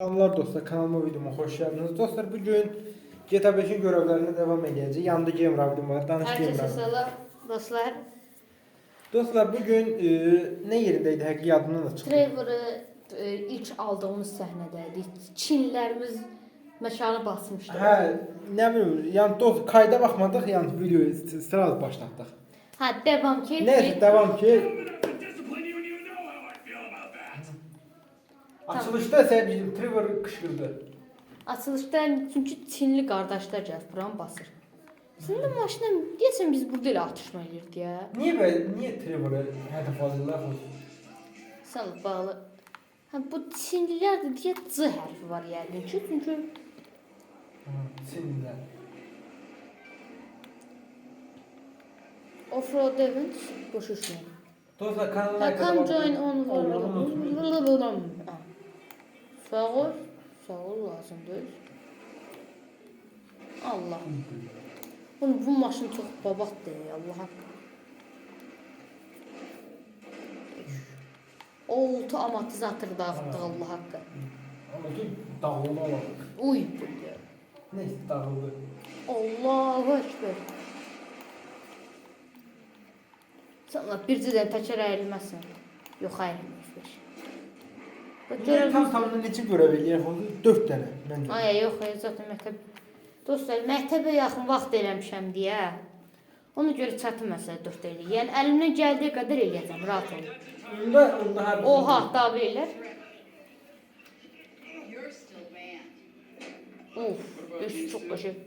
Selamlar dostlar, kanalıma videoma hoş geldiniz. Dostlar bugün GTA 5'in görevlerine devam edeceğiz. Yanında Game Rabbi'm var, danış Game Herkese Rabbi'm. selam dostlar. Dostlar bugün ne yerindeydi həqiqi adından da çıxdı. Trevor'ı ilk aldığımız səhnədəydik. Çinlərimiz məkanı basmışdı. Hə, nə bilim, yəni dost kayda baxmadıq, yəni videoyu sıraz başlatdıq. Ha, devam ki. Neyse, devam ki. Açılışda isə bizim Trevor qışqırdı. Açılışda çünki Çinli qardaşlar gəlib buranı basır. Şimdi maşına deyəsən biz burada elə atışma edirdik ya. Niyə Trevor'ı hədəf alırlar? Sən bağlı. Ha, bu Çinlilər də deyə C hərfi var yəqin ki, çünki Çinlilər. Offroad Event boşuşmuyor. Dostlar kanalına Come join on. Sağ ol. Sağ ol lazımdır. Allah. Bu maşın çox babatdır Allah haqqı. Oltu amortizator dağıtdı Allah haqqı. Oldu dağılma var. Uy. Neyse dağıldı. Allahu Ekber. Sana bircədən təkər əyilməsin. Yox, əyilməyəcək. Tam neçə görev eləyək oldu? 4 dənə məncə. Ay, yox, zaten məktəb. Dostlar, məktəbə yaxın vaxt eləmişəm deyə. Ona görə çətin məsələ 4 eləyək. Yəni əlimdən gəldiyi qədər eləyəcəm, rahat olun. Onda hər Oha, davi elər. Uf, üst çox qəşəng.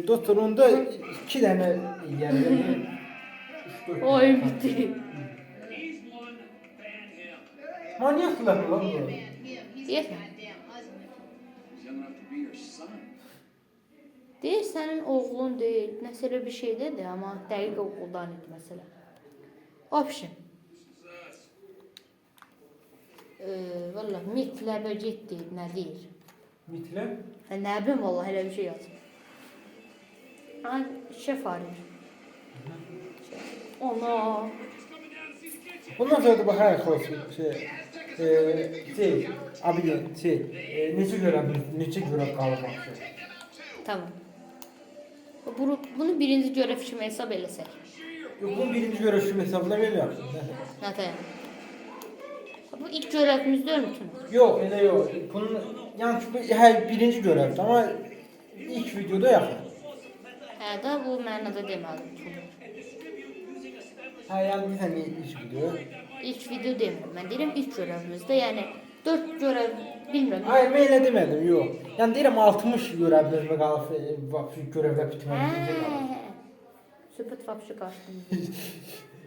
Dostlar onda 2 dənə eləyək. Oyun bitti. Manyaklar mı lan bu? Deyəsən. Deyir, sənin oğlun deyil, nəsə elə bir şey dedi, amma dəqiq oğuldan idi məsələ. Option. Valla mitləbə getdi, nə deyir? Mitlə? Nə bilim, valla elə bir şey yazır. Şef arayır. Ona. Bundan sonra da baxarıq olsun. Abi neçə görev qalır baxır. Tamam. Bunu birinci görev kimi hesab eləsək. Yox, bunun birinci görev kimi hesablamayalım. Nətə? Bu ilk görevimiz deyil mi? Yox, elə yox. Bunun yəni ki, birinci görevdir, amma ilk videoda yaxın. Hə də bu mənada demədim. Hə, yəni bir tane ilk video. İlk video demirəm. Mən deyirəm ilk görevimizdə, yəni 4 görev bilmirəm. Hayır, mən elə demədim, yox. Yəni deyirəm 60 görevimiz və qalıb görevlər bitməlidir. Söhbət vapşı qaçdım.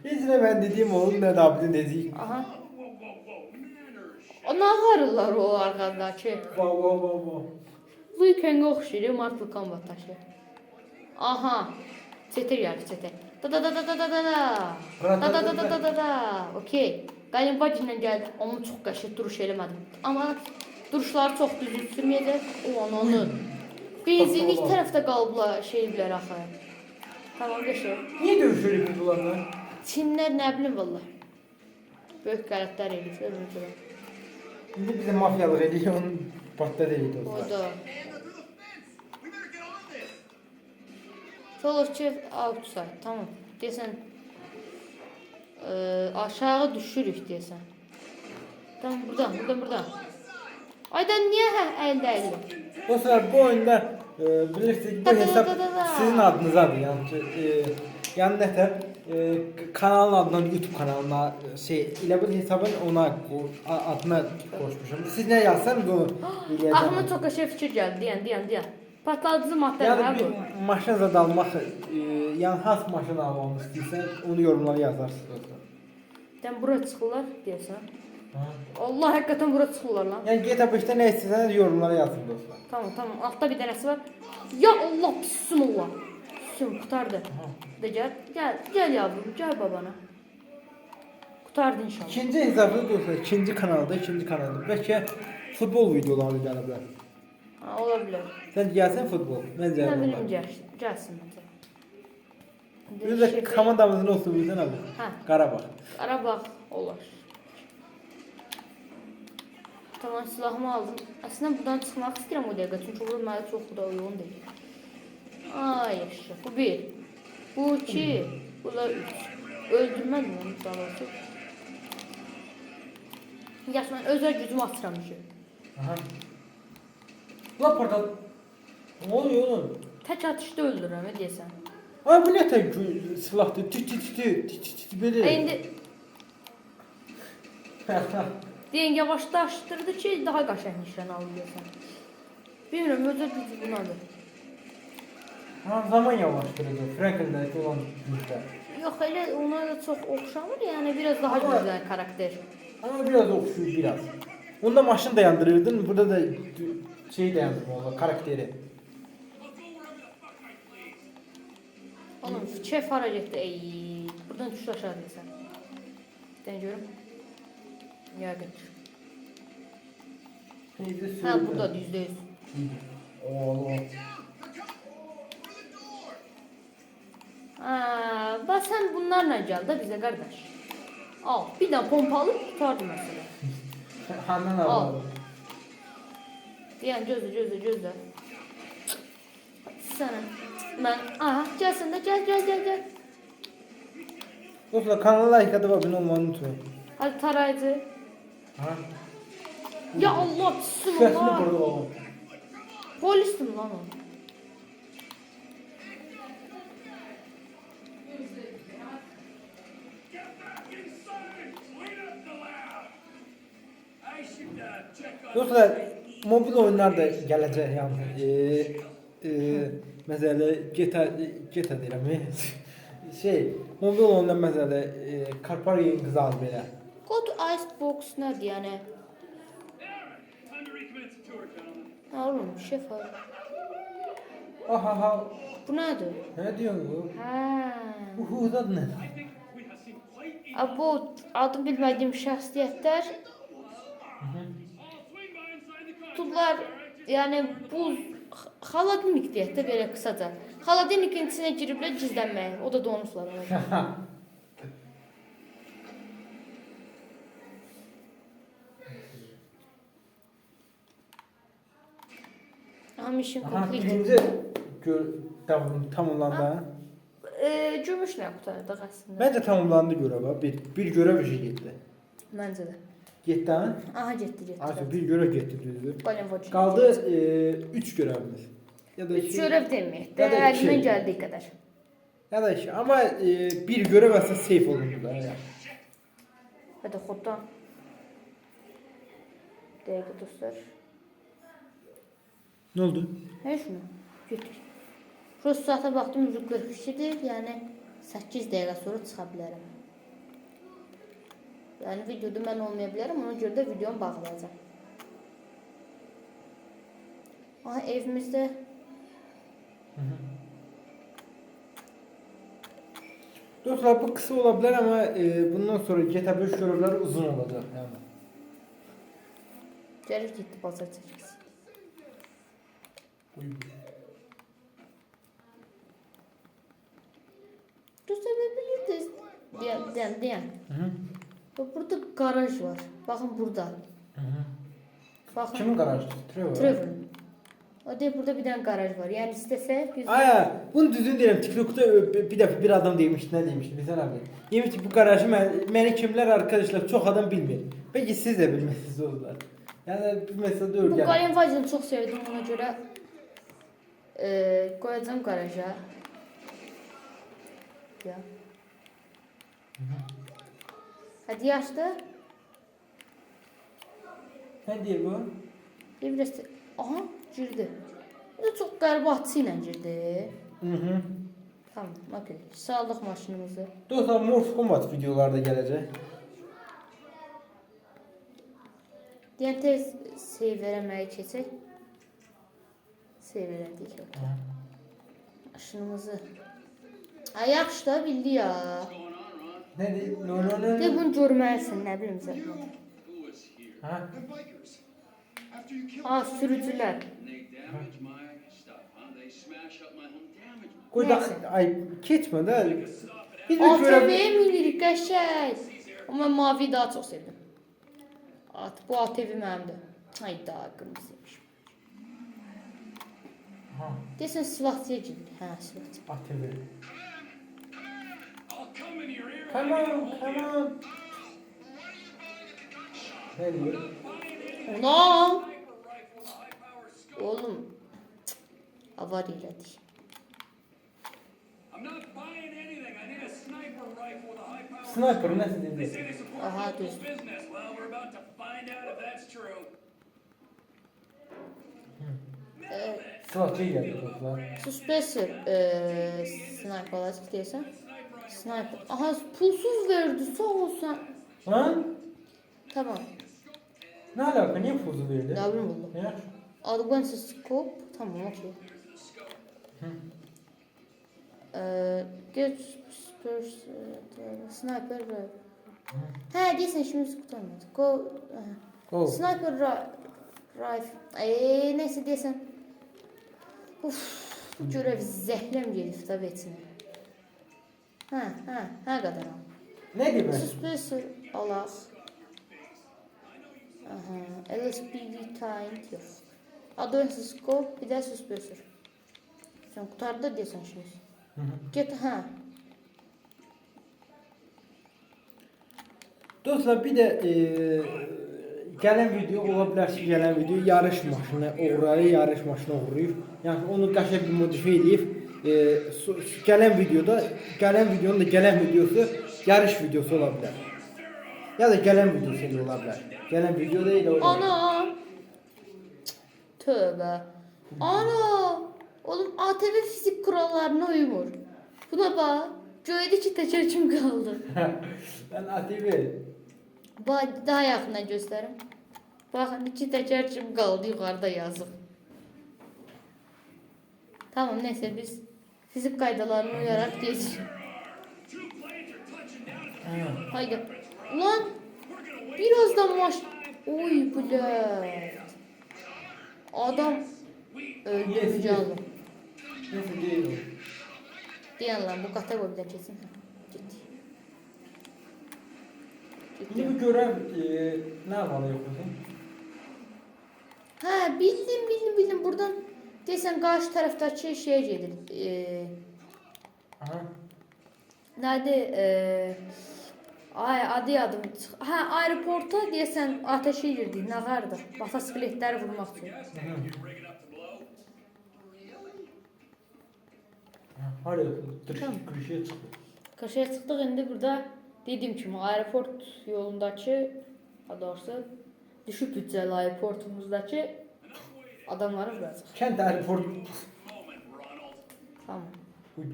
Heç nə mən dediyim olur, nə də abidin dedik. Aha. O nə ağarırlar o arqadakı? Va. Luken'e oxşayır, Mortal Kombat taşı. Aha. Çetir gəldi, çetir. Da. Okey. Qalim bacıyla gəldi. Onun çox qəşəng duruş eləmədim. Amma duruşları çox düzgün sürməyəcək. Onu. Benzinlik tərəfdə qalıblar şeylər axı. Tamam, qəşəng. Niyə dövüşürük bunlarla? Çinlər nə bilim valla. Böyük qələtlər eləyir. İndi bizə mafyalıq edir, onun batda deyildi o. O da. Follow outside. Tamam. Deyəsən aşağı düşürük deyəsən. Tamam, buradan. Aydan niyə əldə? Dostlar, bu oyunda bilirsiniz, bu hesap sizin adınızadır. Yəni nətər kanalın adından, YouTube kanalına elə bu hesabın ona adına qoşmuşam. Siz nə yazsanız onu eləyəcəm. Axlıma çox qəşəng fikir gəldi, deyən. Patladıcı maddə Yəni var bir bu. maşın zad almaq, yəni hansı maşın almaq istəyirsən, onu yorumlara yazarsınız dostlar. Dən bura çıxırlar deyəsən. Allah, həqiqətən bura çıxırlar lan. Yəni GTA 5-də nə istəsəniz yorumlara yazın dostlar. Tamam. Altta bir dənəsi var. Ya Allah, bismillah. Sim, qutardı. De gəl yavrum, gəl babana. Qutardı inşallah. İkinci hesabı dostlar, ikinci kanalda. Bəlkə futbol videoları gəliblər. Ha, ola bilər. Sən gəlsən futbol, mən Nə gəlməm. bilim, gəlsin məncə. Bir də komandamızın olsun bizdən abi. Hə. Qarabağ. Qarabağ olar. Tamam, silahımı aldım. Aslında buradan çıxmaq istəyirəm o dəqiqə, çünki bu mənə çox da uyğun deyil. Ay yaşa, bu 1. Bu 2. Bu da 3. Öldürmədim onu daha doğrusu. Yaş, mən özel gücümü atıram ki. Aha. Ulan portal. Ne oluyor oğlum? Tək atışda öldürürəm, ne deyəsən. Ay bu ne tek silahdı? Tü böyle. İndi deyən yavaşlaşdırdı ki, daha qəşəng nişan alıyorsan. Bilmirəm, özel gücü bunadır. Ha, zaman yavaştırdı. Franklin'deki olan güçler. Yox, elə ona da çox oxşamır, yəni biraz daha Ama- güzel karakter. Ama biraz okşuyor biraz. Onda maşın dayandırırdın, burada da şey dayandırma karakteri. Oğlum şef hara getdi? Ey, buradan düş aşağı deyəsən. Den görüm. Yəqin. Ha, burada %100. Oo. Ha, bax sən bunlarla gəl də bizə qardaş. Al, bir də pompalı tutardı məsələ. Hemen Al. alalım. Deyən gözlə. Sənə. Mən, aha, gəlsin də, gəl. Dostlar kanala like atıp abone olmayı unutmayın. Hadi tarayıcı. Ha? Ya Allah, pissin Sesini Allah. burada oğlum. Polistim lan o. Dostlar mobil oyunlar da gelecek yani. Mesela GTA deyirəm. Mobil oyunlar mesela Carparian qızal belə. Code Icebox nədir yəni? Ha oğlum, şef abi. Aha. Bu nədir? Ne diyorsun bu? Hə. Bu huzat ne? Bu adım bilmədiyim şəxsiyyətlər tutdular, yəni bu xaladnik deyək də belə qısaca. Xaladnikin içinə giriblər gizlənməyə. O da donublar ona. Mission complete. Birinci tamamlandı. Gümüş nə qutardıq əslində. Bence tamamlandı görev. Bir görev işi gitti. Məncə də. Gitti ha? Aha, getdi. Artık bir görev gitti düzdür. Balinvoç. Kaldı 3 görevimiz. Ya da 2. Görev deməyək də, Ya da iki. əlimdən gəldiyi qədər. Ya da 2. Ama bir görev aslında safe olundu da. Ya. Hadi xoddan. Dəqiqə dostlar. Ne oldu? Heç mi? Götür. Rus saata baxdım 42-dir, yəni 8 dəqiqə sonra çıxa bilərəm. Yəni videoda mən olmaya bilərəm, ona görə də videomu bağlayacağam. Aha, evimizdə Dostlar bu kısa olabilir ama bundan sonra GTA 5 görevleri uzun olacak yani. gəlir getdi bazar çəkisi. Dostlar, bilirsiniz, deyən. Burada garaj var. Baxın burada. Baxın. Kimin garajı? Trevor. Trevor'ın. O deyir, burada bir dənə garaj var. Yəni istəsək biz... Aya, bunu düzün deyirəm. TikTok'ta bir dəfə bir adam demişdi, nə demişdi? Bilsən abi. Demiş ki bu garajı məni kimlər arkadaşlar çox adam bilmir. Belki siz də bilməlisiniz dostlar. Yəni bir məsələ deyil. Bu Galen Vajını çox sevdim, ona görə qoyacağım garaja. Ya. Hadi yaşdı. Nə deyir bu? Biraz... Aha, girdi. Bu da çox qəribə atı ilə girdi. Tamam, okey. Saldıq maşınımızı. Dostlar Mortal Kombat videolarda gələcək. Deyən tez save verəməyə keçək. Save verədik. Maşınımızı. Ay, yaxşı da bildi ya. Nə deyir? No. De bunu görməlisin, nə bilim zəhmət. Ha? Aa, sürücülər. Qoy da ay keçmə də. Biz bir ATV-yə görəv minirik, qəşəng. Amma mavi daha çox sevdim. Bu ATV mənimdir. Hayda, qırmızıymış. Ha, Desən silahçıya girdi. Hə, silahçı. ATV. I'll come in your ear. Come on, come on. Ne diyor? Ulan! Oğlum. Cık, avar elədik. I'm not buying anything. I need a sniper rifle with a high power. Sniper nasıl They dedi? say they support Aha, local düz. business. Well, we're about to find out if that's true. Silahçı geldi dostlar. Suspensor sniper olacaq deyəsən. Sniper. Aha, pulsuz verdi, sağ ol sən. Ha? Tamam. Ne alaka? Niye puzu verdi? Ne bileyim valla. Ya. Advanced scope. Tamam, okey. Get sniper rifle. Hə, deyəsən işimiz qurtarmadı. Go. Oh. Sniper rifle. Neyse deyəsən. Uf, bu görev zəhləm gelib də vetinə. Hə qadanam. Ne gibi? Suspensor alaq. Aha, LSPD kind yox. Advanced scope, bir də suspensor. Sən qurtardı deyəsən işimiz. Get, hə. Dostlar bir de gelen video olabilir ki gelen video yarış maşını uğrayır, yarış maşını uğrayır. Yani onu qəşəng bir modifiye edib gelen videonun da gelen videosu yarış videosu olabilir. Ya da gelen videosu da olabilir. Gelen video değil o. Ana! Tövbe. Ana! Oğlum ATV fizik kurallarına uymur. Buna bak. Göyde ki təkərkim qaldı. Ben ATV. Bak daha yaxından göstərim. Baxın, iki təkərkim qaldı yuxarıda yazıq. Tamam, neyse biz fizik qaydalarına uyaraq geçirik. Haydi. Ulan birazdan maç. Oy bile. Adam öldü canlı. Neyse değil o. Diyen lan bu kategoriden kesin. Ciddi. Şimdi bu görev ne yapmalı yapıyorsun? Ha, bildim. Buradan desen karşı taraftaki şeye gelir. Aha. Nerede? Adım. Ha, aeroporta desen ateşe girdi. Ne vardı? Motosikletleri vurmak için. Hadi Tamam. kırışıya çıktı. Kaşaya çıktık, şimdi burada dediğim gibi aeroport yolundaki, daha doğrusu düşük bütçeli aeroportumuzdaki adamları vuracaq. Kent aeroport. Tamam.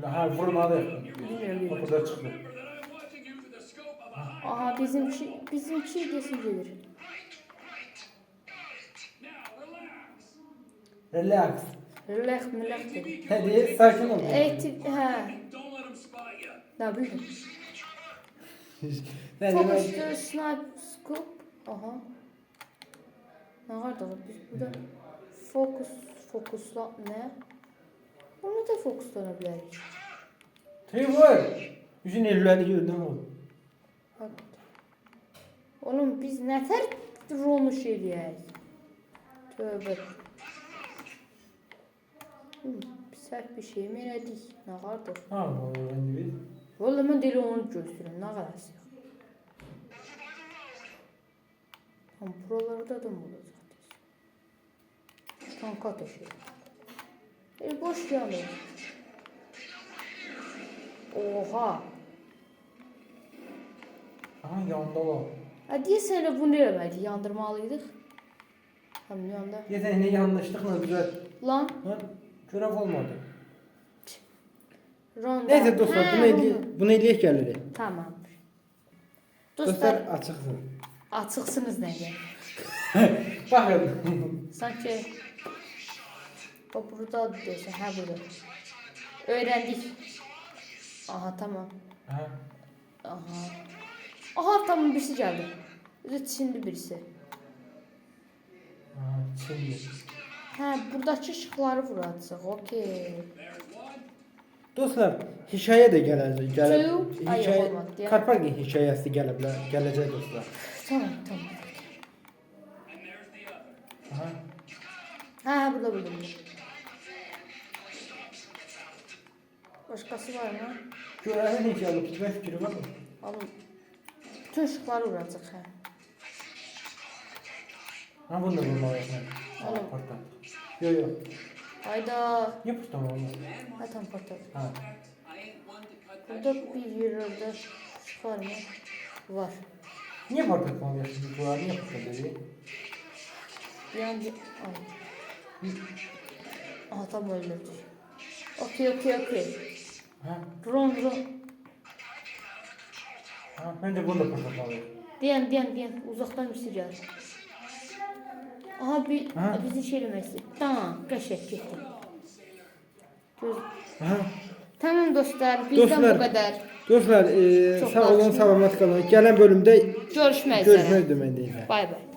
Ha vurmadı. Bilmiyorum. Burada çıktı. Aha, bizimki desin gelir. Relax. Relax dedi. Hadi sakin ol. Eğitim, he. Don't let them spot you. Ne bileyim. Ne Focus demek? to snipe scope. Aha. Ne vardı biz burada? Fokusla ne? Onu da fokuslanabiliriz. Trevor. Yüzün elleri gördün mü? Bak. Oğlum biz ne ter drone şeyliyiz. Tövbe. Sert bir şey mi elədik? Ne vardı? Ha ben de. Vallahi ben deli onu göstereyim. Ne kadar siyah. Tam buralarda da mı olacak? Tank ateşi. Boş yanıyor. Oha. Aha yanında var. Hadi sen bunu eləməliydik, yandırmalıydık. Tam yanda. Ya sen ne yanlışlıkla düzelt. Lan. Ha? Görev olmadı. Ronda. Neyse dostlar Hə, bunu eləyək gəlirik. Tamam. Dostlar Dostlar, açıqsın. açıqsınız nəyə? Bakın. Sanki o burada deyirsən, hə burada. Öyrəndik. Aha, tamam. Ha. Aha. Aha, tamam, birisi gəldi. Çinli birisi. Ha, şimdi. Hə, buradakı işıqları vuracaq. Okey. Dostlar, hikaye de gelecek. Ay, Hikaye, olmadı ya. Karpagin hikayesi gelecek dostlar. Tamam. Ha, burada. Başkası var mı? Görənin necə alıb tutmaq fikri var mı? Alın. Bütün ışıkları vuracaq. Hə. Ha bunu da vurmalıysan. Alın. Portdan. Yok. Hayda. Niye portdan olmaz? Ha, tam patladı. Ha. Burada bir yerlerde ışık var mı? Var. Niye portdan olmuyorsun? Bunlar niye portdan dedi? Yani aha, tam öldürdü. Okey. Ha. Ron. Ha. Bence bunu da portdan olmuyor. Diyen. Uzaktan bir şey gəlir. Aha, Ha. bizi şey eləməsi. Tamam, qəşəng getdi. Ha. Tamam dostlar, bizden bu kadar. Dostlar, Çok sağ olun, yaxşı. salamat qalın. Gələn bölümdə Görüşmək üzere. görüşmək deməkdir. Bay bay.